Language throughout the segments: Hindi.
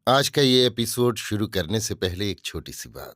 आज का ये एपिसोड शुरू करने से पहले एक छोटी सी बात।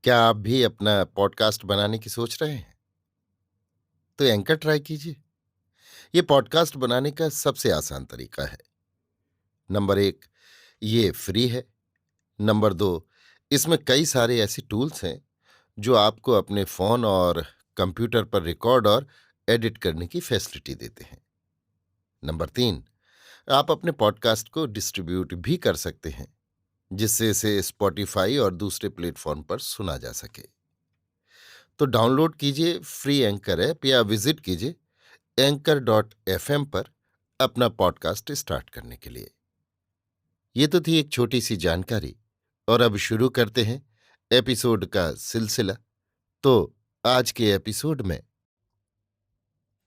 क्या आप भी अपना पॉडकास्ट बनाने की सोच रहे हैं? तो एंकर ट्राई कीजिए। ये पॉडकास्ट बनाने का सबसे आसान तरीका है। नंबर एक, ये फ्री है। नंबर दो, इसमें कई सारे ऐसे टूल्स हैं जो आपको अपने फोन और कंप्यूटर पर रिकॉर्ड और एडिट करने की फैसिलिटी देते हैं। नंबर तीन, आप अपने पॉडकास्ट को डिस्ट्रीब्यूट भी कर सकते हैं, जिससे इसे स्पॉटिफाई और दूसरे प्लेटफॉर्म पर सुना जा सके। तो डाउनलोड कीजिए फ्री एंकर ऐप या विजिट कीजिए anchor.fm पर अपना पॉडकास्ट स्टार्ट करने के लिए। ये तो थी एक छोटी सी जानकारी, और अब शुरू करते हैं एपिसोड का सिलसिला। तो आज के एपिसोड में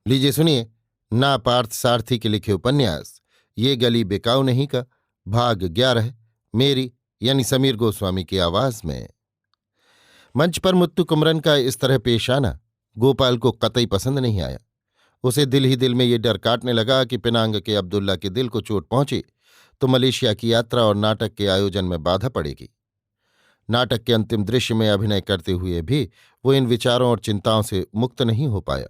लीजिए सुनिए, ना पार्थ सारथी के लिखे उपन्यास ये गली बिकाऊ नहीं का भाग 11, मेरी यानी समीर गोस्वामी की आवाज में। मंच पर मुत्तु कुमरन का इस तरह पेश आना गोपाल को कतई पसंद नहीं आया। उसे दिल ही दिल में ये डर काटने लगा कि पिनांग के अब्दुल्ला के दिल को चोट पहुंची तो मलेशिया की यात्रा और नाटक के आयोजन में बाधा पड़ेगी। नाटक के अंतिम दृश्य में अभिनय करते हुए भी वो इन विचारों और चिंताओं से मुक्त नहीं हो पाया।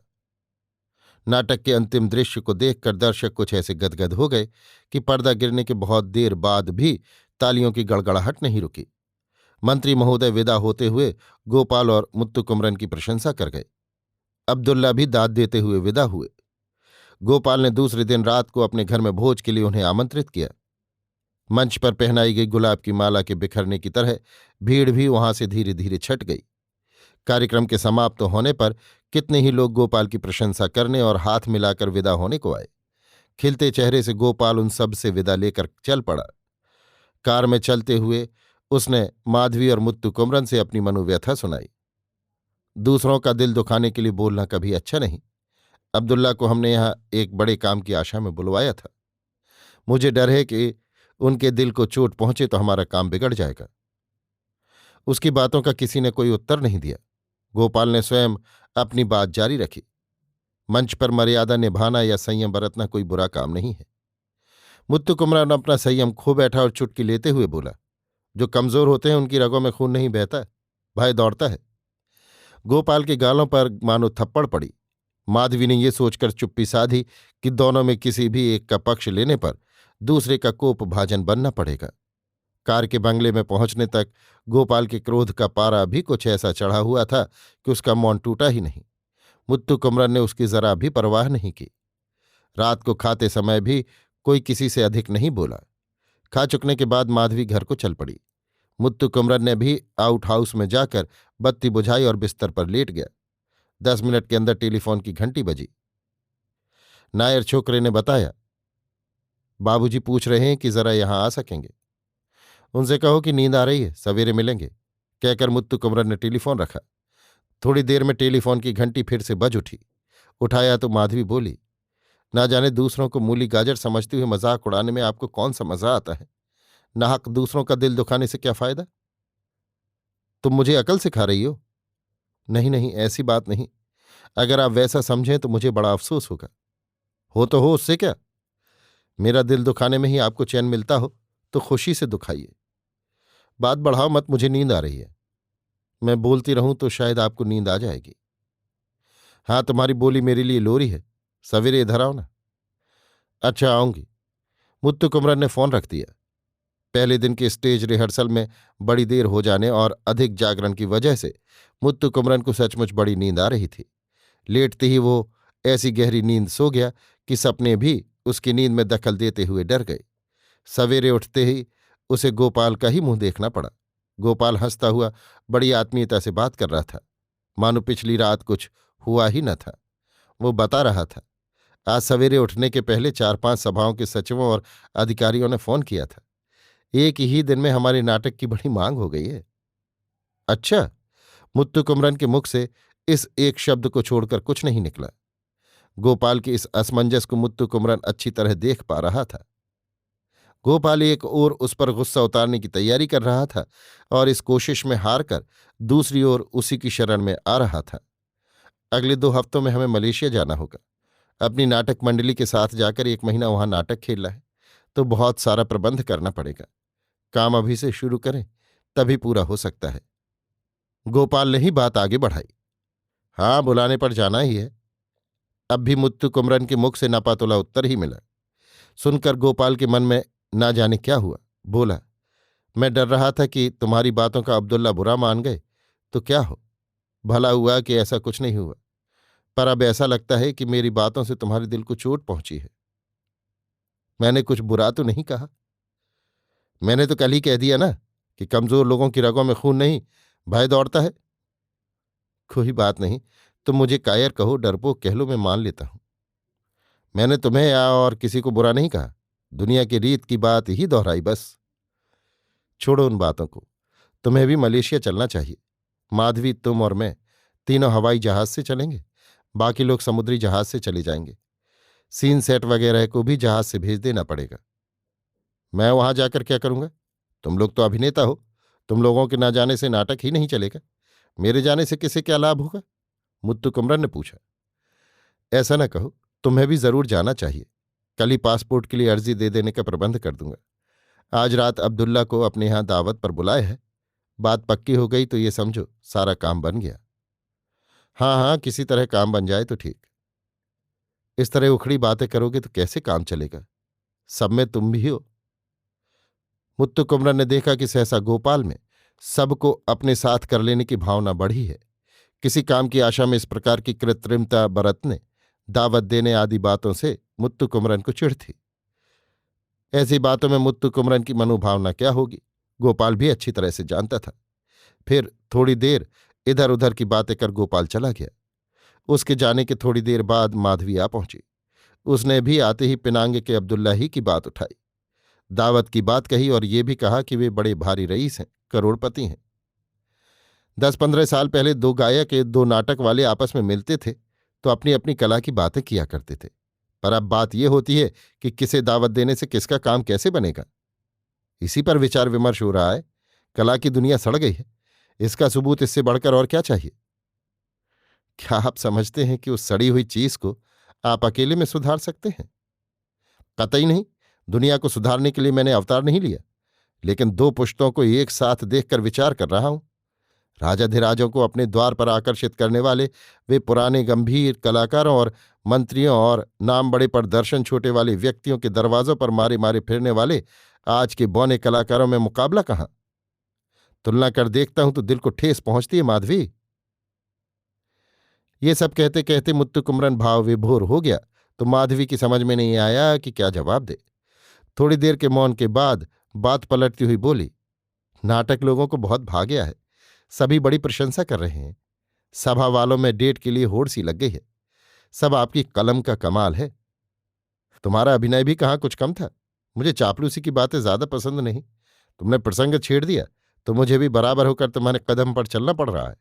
नाटक के अंतिम दृश्य को देखकर दर्शक कुछ ऐसे गदगद हो गए कि पर्दा गिरने के बहुत देर बाद भी तालियों की गड़गड़ाहट नहीं रुकी। मंत्री महोदय विदा होते हुए गोपाल और मुत्तु कुमरन की प्रशंसा कर गए। अब्दुल्ला भी दाद देते हुए विदा हुए। गोपाल ने दूसरे दिन रात को अपने घर में भोज के लिए उन्हें आमंत्रित किया। मंच पर पहनाई गई गुलाब की माला के बिखरने की तरह भीड़ भी वहां से धीरे धीरे छट गई। कार्यक्रम के समाप्त होने पर कितने ही लोग गोपाल की प्रशंसा करने और हाथ मिलाकर विदा होने को आए। खिलते चेहरे से गोपाल उन सब से विदा लेकर चल पड़ा। कार में चलते हुए उसने माधवी और मुत्तु कुमरन से अपनी मनोव्यथा सुनाई। दूसरों का दिल दुखाने के लिए बोलना कभी अच्छा नहीं। अब्दुल्ला को हमने यहाँ एक बड़े काम की आशा में बुलवाया था। मुझे डर है कि उनके दिल को चोट पहुंचे तो हमारा काम बिगड़ जाएगा। उसकी बातों का किसी ने कोई उत्तर नहीं दिया। गोपाल ने स्वयं अपनी बात जारी रखी। मंच पर मर्यादा निभाना या संयम बरतना कोई बुरा काम नहीं है। मुत्तु कुमरन अपना संयम खो बैठा और चुटकी लेते हुए बोला, जो कमजोर होते हैं उनकी रगों में खून नहीं बहता, भय दौड़ता है। गोपाल के गालों पर मानो थप्पड़ पड़ी। माधवी ने यह सोचकर चुप्पी साधी कि दोनों में किसी भी एक का पक्ष लेने पर दूसरे का कोप भाजन बनना पड़ेगा। कार के बंगले में पहुंचने तक गोपाल के क्रोध का पारा भी कुछ ऐसा चढ़ा हुआ था कि उसका मौन टूटा ही नहीं। मुत्तु कुमरन ने उसकी जरा भी परवाह नहीं की। रात को खाते समय भी कोई किसी से अधिक नहीं बोला। खा चुकने के बाद माधवी घर को चल पड़ी। मुत्तु कुमरन ने भी आउट हाउस में जाकर बत्ती बुझाई और बिस्तर पर लेट गया। 10 मिनट के अंदर टेलीफोन की घंटी बजी। नायर छोकरे ने बताया, बाबूजी पूछ रहे हैं कि जरा यहां आ सकेंगे। उनसे कहो कि नींद आ रही है, सवेरे मिलेंगे, कहकर मुत्तु कुमरन ने टेलीफोन रखा। थोड़ी देर में टेलीफोन की घंटी फिर से बज उठी। उठाया तो माधवी बोली, ना जाने दूसरों को मूली गाजर समझते हुए मजाक उड़ाने में आपको कौन सा मजा आता है। नाहक दूसरों का दिल दुखाने से क्या फायदा। तुम मुझे अकल सिखा रही हो? नहीं नहीं, ऐसी बात नहीं। अगर आप वैसा समझें तो मुझे बड़ा अफसोस होगा। हो तो हो, उससे क्या। मेरा दिल दुखाने में ही आपको चैन मिलता हो तो खुशी से दुखाइए। बात बढ़ाओ मत, मुझे नींद आ रही है। मैं बोलती रहूं तो शायद आपको नींद आ जाएगी। हाँ, तुम्हारी बोली मेरे लिए लोरी है। सवेरे इधर आओ ना। अच्छा, आऊंगी। मुत्तु कुमरन ने फोन रख दिया। पहले दिन के स्टेज रिहर्सल में बड़ी देर हो जाने और अधिक जागरण की वजह से मुत्तु कुमरन को सचमुच बड़ी नींद आ रही थी। लेटते ही वो ऐसी गहरी नींद सो गया कि सपने भी उसकी नींद में दखल देते हुए डर गए। सवेरे उठते ही उसे गोपाल का ही मुंह देखना पड़ा। गोपाल हंसता हुआ बड़ी आत्मीयता से बात कर रहा था, मानो पिछली रात कुछ हुआ ही न था। वो बता रहा था, आज सवेरे उठने के पहले 4-5 सभाओं के सचिवों और अधिकारियों ने फोन किया था। एक ही दिन में हमारे नाटक की बड़ी मांग हो गई है। अच्छा। मुत्तु कुमरन के मुख से इस एक शब्द को छोड़कर कुछ नहीं निकला। गोपाल के इस असमंजस को मुत्तु कुमरन अच्छी तरह देख पा रहा था। गोपाल एक ओर उस पर गुस्सा उतारने की तैयारी कर रहा था और इस कोशिश में हार कर दूसरी ओर उसी की शरण में आ रहा था। अगले 2 हफ्तों में हमें मलेशिया जाना होगा। अपनी नाटक मंडली के साथ जाकर 1 महीना वहां नाटक खेलना है। तो बहुत सारा प्रबंध करना पड़ेगा। काम अभी से शुरू करें, तभी पूरा हो सकता है। गोपाल ने ही बात आगे बढ़ाई। हाँ, बुलाने पर जाना ही है। अब भी मुत्तु कुमरन के मुख से नापातुला उत्तर ही मिला। सुनकर गोपाल के मन में ना जाने क्या हुआ। बोला, मैं डर रहा था कि तुम्हारी बातों का अब्दुल्ला बुरा मान गए तो क्या हो। भला हुआ कि ऐसा कुछ नहीं हुआ, पर अब ऐसा लगता है कि मेरी बातों से तुम्हारे दिल को चोट पहुंची है। मैंने कुछ बुरा तो नहीं कहा। मैंने तो कल ही कह दिया ना कि कमजोर लोगों की रगों में खून नहीं, भय दौड़ता है। कोई बात नहीं, तुम मुझे कायर कहो, डरपोक कह लो, मैं मान लेता हूं। मैंने तुम्हें या और किसी को बुरा नहीं कहा, दुनिया की रीत की बात ही दोहराई बस। छोड़ो उन बातों को। तुम्हें भी मलेशिया चलना चाहिए। माधवी, तुम और मैं तीनों हवाई जहाज से चलेंगे, बाकी लोग समुद्री जहाज से चले जाएंगे। सीन सेट वगैरह को भी जहाज से भेज देना पड़ेगा। मैं वहां जाकर क्या करूंगा? तुम लोग तो अभिनेता हो, तुम लोगों के ना जाने से नाटक ही नहीं चलेगा। मेरे जाने से किसे क्या लाभ होगा? मुत्तु कुमरन ने पूछा। ऐसा न कहो, तुम्हें भी जरूर जाना चाहिए। कल ही पासपोर्ट के लिए अर्जी दे देने का प्रबंध कर दूंगा। आज रात अब्दुल्ला को अपने यहां दावत पर बुलाया है। बात पक्की हो गई तो ये समझो सारा काम बन गया। हाँ हाँ, किसी तरह काम बन जाए तो ठीक। इस तरह उखड़ी बातें करोगे तो कैसे काम चलेगा? सब में तुम भी हो। मुत्तु कुमरन ने देखा कि सहसा गोपाल में सबको अपने साथ कर लेने की भावना बढ़ी है। किसी काम की आशा में इस प्रकार की कृत्रिमता बरतने, दावत देने आदि बातों से मुत्तु कुमरन को चिढ़ थी। ऐसी बातों में मुत्तु कुमरन की मनोभावना क्या होगी, गोपाल भी अच्छी तरह से जानता था। फिर थोड़ी देर इधर उधर की बातें कर गोपाल चला गया। उसके जाने के थोड़ी देर बाद माधवी आ पहुंची। उसने भी आते ही पिनांगे के अब्दुल्ला ही की बात उठाई। दावत की बात कही और ये भी कहा कि वे बड़े भारी रईस हैं, करोड़पति हैं। 10-15 साल पहले दो गायक, दो नाटक वाले आपस में मिलते थे तो अपनी अपनी कला की बातें किया करते थे। पर अब बात यह होती है कि किसे दावत देने से किसका काम कैसे बनेगा, इसी पर विचार विमर्श हो रहा है। कला की दुनिया सड़ गई है, इसका सबूत इससे बढ़कर और क्या चाहिए? क्या आप समझते हैं कि उस सड़ी हुई चीज को आप अकेले में सुधार सकते हैं? कतई नहीं। दुनिया को सुधारने के लिए मैंने अवतार नहीं लिया, लेकिन दो पुश्तों को एक साथ देखकर विचार कर रहा हूं। राजाधिराजों को अपने द्वार पर आकर्षित करने वाले वे पुराने गंभीर कलाकारों और मंत्रियों और नाम बड़े पर दर्शन छोटे वाले व्यक्तियों के दरवाजों पर मारे मारे फिरने वाले आज के बौने कलाकारों में मुकाबला कहाँ? तुलना कर देखता हूं तो दिल को ठेस पहुंचती है माधवी। ये सब कहते कहते मुत्तु कुमरन भाव विभोर हो गया तो माधवी की समझ में नहीं आया कि क्या जवाब दे। थोड़ी देर के मौन के बाद बात पलटती हुई बोली, नाटक लोगों को बहुत भा गया है, सभी बड़ी प्रशंसा कर रहे हैं। सभा वालों में डेट के लिए होड़ सी लग गई है। सब आपकी कलम का कमाल है। तुम्हारा अभिनय भी कहाँ कुछ कम था। मुझे चापलूसी की बातें ज्यादा पसंद नहीं। तुमने प्रसंग छेड़ दिया तो मुझे भी बराबर होकर तुम्हारे कदम पर चलना पड़ रहा है।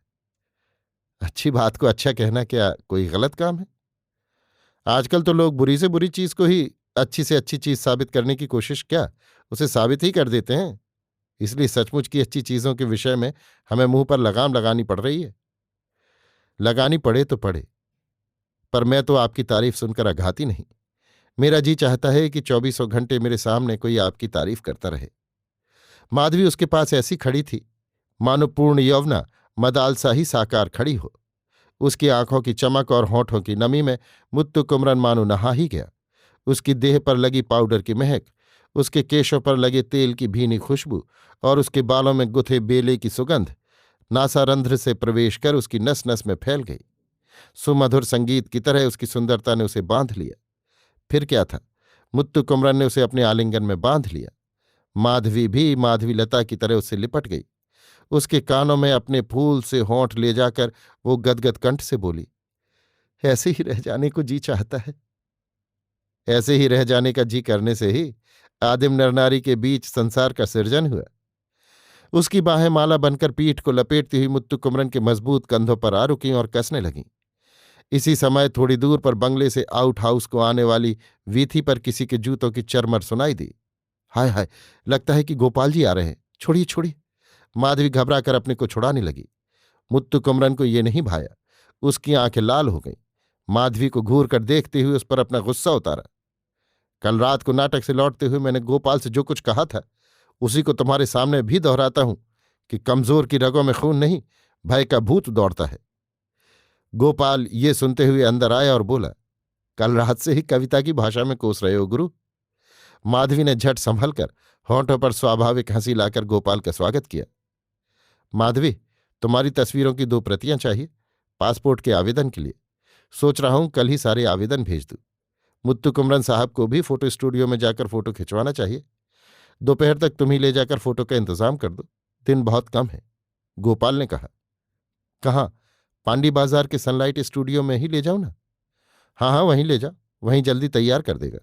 अच्छी बात को अच्छा कहना क्या कोई गलत काम है? आजकल तो लोग बुरी से बुरी चीज को ही अच्छी से अच्छी चीज साबित करने की कोशिश क्या, उसे साबित ही कर देते हैं। इसलिए सचमुच की अच्छी चीजों के विषय में हमें मुंह पर लगाम लगानी पड़ रही है। लगानी पड़े तो पड़े, पर मैं तो आपकी तारीफ सुनकर अघाती नहीं। मेरा जी चाहता है कि 24 घंटे मेरे सामने कोई आपकी तारीफ करता रहे। माधवी उसके पास ऐसी खड़ी थी मानो पूर्ण यौवना मदालसा ही साकार खड़ी हो। उसकी आंखों की चमक और होठों की नमी में मुत्तु कुमरन मानो नहा ही गया। उसकी देह पर लगी पाउडर की महक, उसके केशों पर लगे तेल की भीनी खुशबू और उसके बालों में गुथे बेले की सुगंध नासारंध्र से प्रवेश कर उसकी नस नस में फैल गई। सुमधुर संगीत की तरह उसकी सुंदरता ने उसे बांध लिया। फिर क्या था, मुत्तु कुमरन ने उसे अपने आलिंगन में बांध लिया। माधवी भी माधवी लता की तरह उससे लिपट गई। उसके कानों में अपने फूल से होंठ ले जाकर वो गदगद कंठ से बोली, ऐसे ही रह जाने को जी चाहता है। ऐसे ही रह जाने का जी करने से ही आदिम नरनारी के बीच संसार का सृजन हुआ। उसकी बाहें माला बनकर पीठ को लपेटती हुई मुत्तु कुमरन के मजबूत कंधों पर आ रुकीं और कसने लगीं। इसी समय थोड़ी दूर पर बंगले से आउट हाउस को आने वाली वीथी पर किसी के जूतों की चरमर सुनाई दी। हाय हाय, लगता है कि गोपाल जी आ रहे हैं, छोड़िए छोड़िए। माधवी घबरा कर अपने को छुड़ाने लगी। मुत्तु कुमरन को ये नहीं भाया। उसकी आंखें लाल हो गईं। माधवी को घूर कर देखते हुए उस पर अपना गुस्सा उतारा। कल रात को नाटक से लौटते हुए मैंने गोपाल से जो कुछ कहा था उसी को तुम्हारे सामने भी दोहराता हूं कि कमजोर की रगों में खून नहीं, भय का भूत दौड़ता है। गोपाल ये सुनते हुए अंदर आया और बोला, कल रात से ही कविता की भाषा में कोस रहे हो गुरु। माधवी ने झट संभल कर होंठों पर स्वाभाविक हंसी लाकर गोपाल का स्वागत किया। माधवी, तुम्हारी तस्वीरों की 2 प्रतियां चाहिए, पासपोर्ट के आवेदन के लिए। सोच रहा हूं कल ही सारे आवेदन भेज दूं। मुत्तु कुमरन साहब को भी फोटो स्टूडियो में जाकर फोटो खिंचवाना चाहिए। दोपहर तक तुम ही ले जाकर फोटो का इंतजाम कर दो, दिन बहुत कम है। गोपाल ने कहा। कहाँ? पांडी बाजार के सनलाइट स्टूडियो में ही ले जाऊं ना? हाँ हाँ, वहीं ले जाओ, वहीं जल्दी तैयार कर देगा।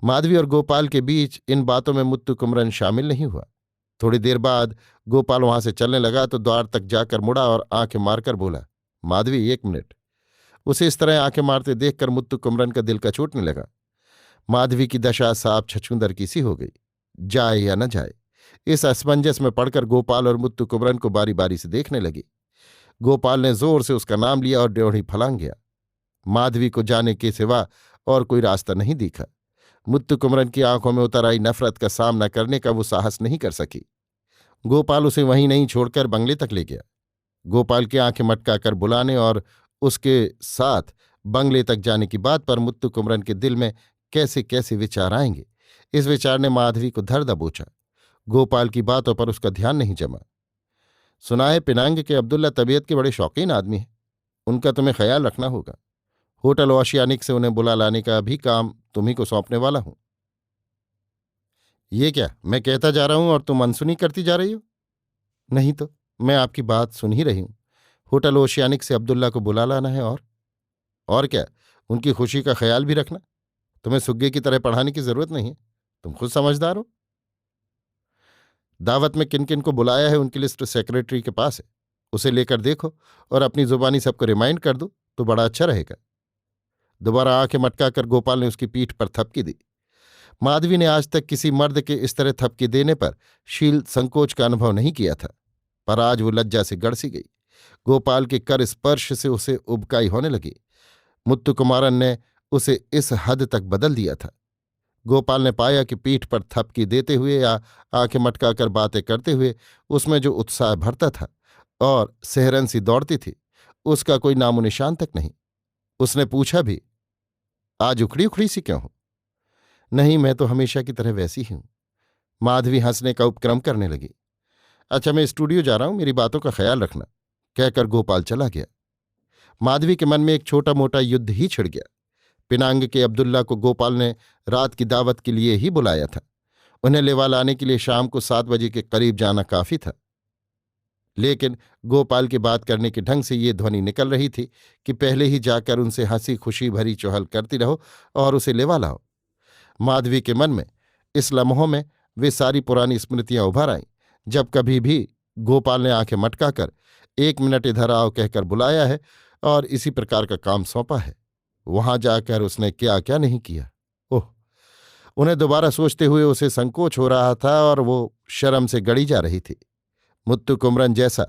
माधवी और गोपाल के बीच इन बातों में मुत्तु कुमरन शामिल नहीं हुआ। थोड़ी देर बाद गोपाल वहां से चलने लगा तो द्वार तक जाकर मुड़ा और आंखें मारकर बोला, माधवी 1 मिनट। उसे इस तरह आंखें मारते देखकर मुत्तु कुमरन का दिल का छूटने लगा। माधवी की दशा साफ छछूंदर की सी हो गई। जाए या न जाए, इस असमंजस में पड़कर गोपाल और मुत्तु कुमरन को बारी बारी से देखने लगी। गोपाल ने जोर से उसका नाम लिया और ड्योढ़ी फलांग गया। माधवी को जाने के सिवा और कोई रास्ता नहीं दिखा। मुत्तु कुमरन की आंखों में उतर आई नफरत का सामना करने का वो साहस नहीं कर सकी। गोपाल उसे वहीं नहीं छोड़कर बंगले तक ले गया। गोपाल की आंखें मटकाकर बुलाने और उसके साथ बंगले तक जाने की बात पर मुत्तु कुमरन के दिल में कैसे कैसे विचार आएंगे, इस विचार ने माधवी को धर दबोचा। गोपाल की बातों पर उसका ध्यान नहीं जमा। सुना है पिनांग के अब्दुल्ला तबीयत के बड़े शौकीन आदमी हैं, उनका तुम्हें ख्याल रखना होगा। होटल ओशियानिक से उन्हें बुला लाने का भी काम तुम्ही को सौंपने वाला हूं। ये क्या मैं कहता जा रहा हूं और तुम अनसुनी करती जा रही हो? नहीं तो मैं आपकी बात सुन ही रही हूं। होटल ओशियानिक से अब्दुल्ला को बुला लाना है और क्या, उनकी खुशी का ख्याल भी रखना। तुम्हें सुग्गे की तरह पढ़ाने की जरूरत नहीं है, तुम खुद समझदार हो। दावत में किन किन को बुलाया है उनकी लिस्ट सेक्रेटरी के पास है, उसे लेकर देखो और अपनी जुबानी सबको रिमाइंड कर दो तो बड़ा अच्छा रहेगा। दोबारा आंखें मटकाकर गोपाल ने उसकी पीठ पर थपकी दी। माधवी ने आज तक किसी मर्द के इस तरह थपकी देने पर शील संकोच का अनुभव नहीं किया था, पर आज वो लज्जा से गड़सी गई। गोपाल के कर स्पर्श से उसे उबकाई होने लगी। मुत्तु कुमारन ने उसे इस हद तक बदल दिया था। गोपाल ने पाया कि पीठ पर थपकी देते हुए या आंखें मटकाकर बातें करते हुए उसमें जो उत्साह भरता था और सेहरन सी दौड़ती थी, उसका कोई नामो निशान तक नहीं। उसने पूछा भी, आज उखड़ी उखड़ी सी क्यों हो? नहीं, मैं तो हमेशा की तरह वैसी ही हूं। माधवी हंसने का उपक्रम करने लगी। अच्छा, मैं स्टूडियो जा रहा हूं, मेरी बातों का ख्याल रखना, कहकर गोपाल चला गया। माधवी के मन में एक छोटा मोटा युद्ध ही छिड़ गया। पिनांग के अब्दुल्ला को गोपाल ने रात की दावत के लिए ही बुलाया था। उन्हें लेवा लाने के लिए शाम को 7 बजे के करीब जाना काफी था। लेकिन गोपाल की बात करने के ढंग से ये ध्वनि निकल रही थी कि पहले ही जाकर उनसे हंसी खुशी भरी चौहल करती रहो और उसे लेवा लाओ। माधवी के मन में इस लम्हों में वे सारी पुरानी स्मृतियां उभर आईं, जब कभी भी गोपाल ने आंखें मटकाकर 1 मिनट इधर आओ कहकर बुलाया है और इसी प्रकार का काम सौंपा है। वहां जाकर उसने क्या क्या नहीं किया। ओह, उन्हें दोबारा सोचते हुए उसे संकोच हो रहा था और वो शर्म से गड़ी जा रही थी। मुत्तु कुमरन जैसा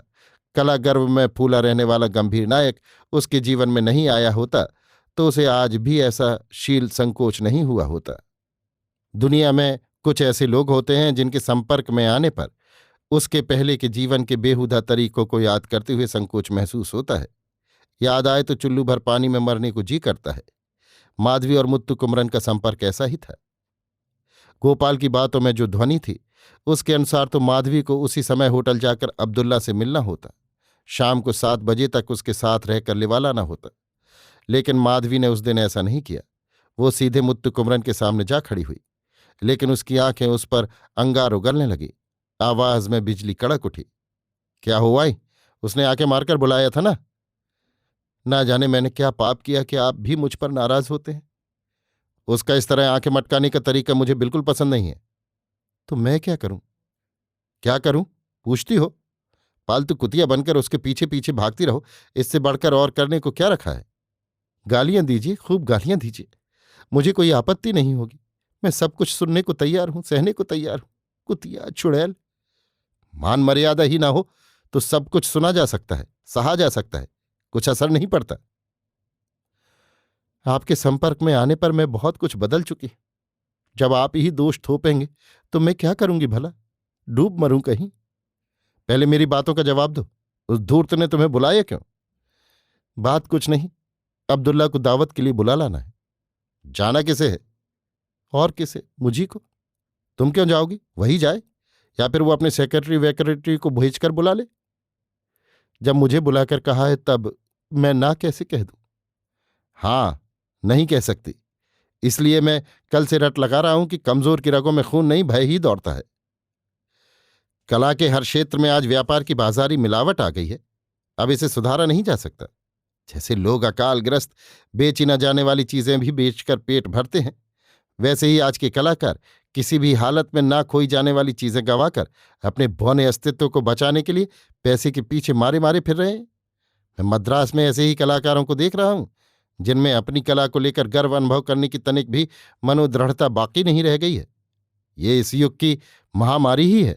कला गर्व में फूला रहने वाला गंभीर नायक उसके जीवन में नहीं आया होता तो उसे आज भी ऐसा शील संकोच नहीं हुआ होता। दुनिया में कुछ ऐसे लोग होते हैं जिनके संपर्क में आने पर उसके पहले के जीवन के बेहुदा तरीकों को याद करते हुए संकोच महसूस होता है। याद आए तो चुल्लू भर पानी में मरने को जी करता है। माधवी और मुत्तु कुमरन का संपर्क ऐसा ही था। गोपाल की बातों में जो ध्वनि थी उसके अनुसार तो माधवी को उसी समय होटल जाकर अब्दुल्ला से मिलना होता, शाम को 7 बजे तक उसके साथ रहकर लिवा लाना होता। लेकिन माधवी ने उस दिन ऐसा नहीं किया। वो सीधे मुत्तु कुमरन के सामने जा खड़ी हुई, लेकिन उसकी आंखें उस पर अंगार उगलने लगी। आवाज में बिजली कड़क उठी। क्या हुआ ही? उसने आंखें मारकर बुलाया था ना जाने मैंने क्या पाप किया कि आप भी मुझ पर नाराज होते हैं। उसका इस तरह आंखें मटकाने का तरीका मुझे बिल्कुल पसंद नहीं है। तो मैं क्या करूं? क्या करूं पूछती हो? पालतू कुतिया बनकर उसके पीछे पीछे भागती रहो, इससे बढ़कर और करने को क्या रखा है? गालियां दीजिए, खूब गालियां दीजिए, मुझे कोई आपत्ति नहीं होगी। मैं सब कुछ सुनने को तैयार हूं, सहने को तैयार हूं। कुतिया, चुड़ैल। मान मर्यादा ही ना हो तो सब कुछ सुना जा सकता है, सहा जा सकता है, कुछ असर नहीं पड़ता। आपके संपर्क में आने पर मैं बहुत कुछ बदल चुकी। जब आप ही दोष थोपेंगे तो मैं क्या करूंगी भला? डूब मरूं कहीं। पहले मेरी बातों का जवाब दो। उस धूर्त ने तुम्हें बुलाया क्यों? बात कुछ नहीं, अब्दुल्ला को दावत के लिए बुला लाना है। जाना किसे है? और किसे? मुझी को। तुम क्यों जाओगी? वही जाए, या फिर वो अपने सेक्रेटरी वेक्रेटरी को भेजकर बुला ले। जब मुझे बुलाकर कहा है तब मैं ना कैसे कह दूं? हां, नहीं कह सकती। इसलिए मैं कल से रट लगा रहा हूं कि कमजोर की रगों में खून नहीं, भय ही दौड़ता है। कला के हर क्षेत्र में आज व्यापार की बाजारी मिलावट आ गई है। अब इसे सुधारा नहीं जा सकता। जैसे लोग अकालग्रस्त बेची न जाने वाली चीजें भी बेचकर पेट भरते हैं, वैसे ही आज के कलाकार किसी भी हालत में ना खोई जाने वाली चीजें गंवाकर अपने भौने अस्तित्व को बचाने के लिए पैसे के पीछे मारे मारे फिर रहे हैं। मैं मद्रास में ऐसे ही कलाकारों को देख रहा हूं जिनमें अपनी कला को लेकर गर्व अनुभव करने की तनिक भी मनोदृढ़ता बाकी नहीं रह गई है। ये इस युग की महामारी ही है।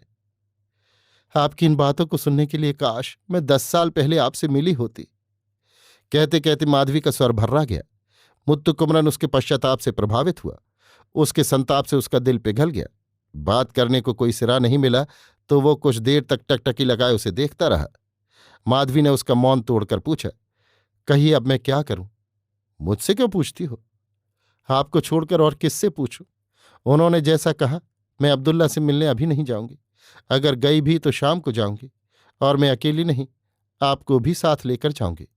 आपकी इन बातों को सुनने के लिए काश मैं 10 साल पहले आपसे मिली होती। कहते कहते माधवी का स्वर भर्रा गया। मुत्तु कुमरन उसके पश्चाताप से प्रभावित हुआ। उसके संताप से उसका दिल पिघल गया। बात करने को कोई सिरा नहीं मिला तो वो कुछ देर तक टकटकी लगाए उसे देखता रहा। माधवी ने उसका मौन तोड़कर पूछा, कहिए अब मैं क्या करूं? मुझसे क्यों पूछती हो? आपको छोड़कर और किससे पूछूं? उन्होंने जैसा कहा, मैं अब्दुल्ला से मिलने अभी नहीं जाऊंगी। अगर गई भी तो शाम को जाऊंगी, और मैं अकेली नहीं, आपको भी साथ लेकर जाऊंगी।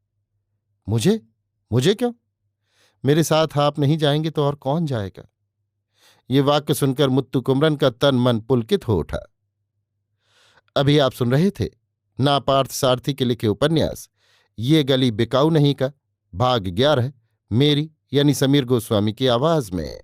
मुझे? मुझे क्यों? मेरे साथ आप नहीं जाएंगे तो और कौन जाएगा? ये वाक्य सुनकर मुत्तु कुमरन का तन मन पुलकित हो उठा। अभी आप सुन रहे थे नापार्थ सारथी के लिखे उपन्यास ये गली बिकाऊ नहीं का भाग 11, मेरी यानी समीर गोस्वामी की आवाज में।